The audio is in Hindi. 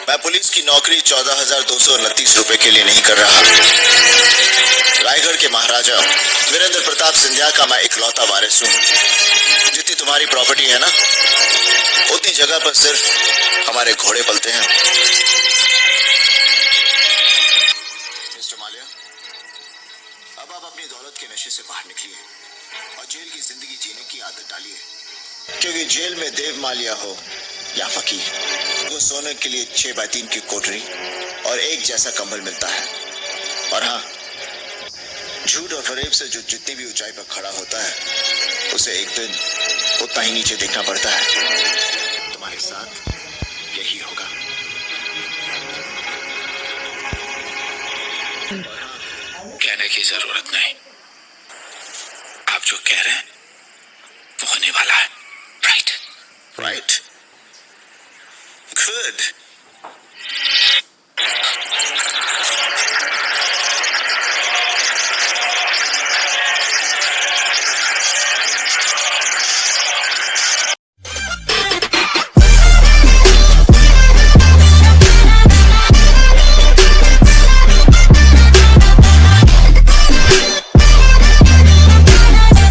मैं पुलिस की नौकरी 14,229 रुपए के लिए नहीं कर रहा। रायगढ़ के महाराजा वीरेंद्र प्रताप सिंधिया का मैं इकलौता वारिस हूँ। जितनी तुम्हारी प्रॉपर्टी है ना, उतनी जगह पर सिर्फ हमारे घोड़े पलते हैं। मिस्टर माल्या, अब आप अपनी दौलत के नशे से बाहर निकलिए और जेल की जिंदगी जीने की आदत डालिए, क्योंकि जेल में देव माल्या हो या फकीर, वो सोने के लिए 6 बाय 3 की कोठरी और एक जैसा कंबल मिलता है। और हाँ, झूठ और फरेब से जो जितनी भी ऊंचाई पर खड़ा होता है, उसे एक दिन उतना ही नीचे देखना पड़ता है। तुम्हारे साथ यही होगा। कहने की जरूरत नहीं, आप जो कह रहे हैं वो होने वाला है। Right right, good.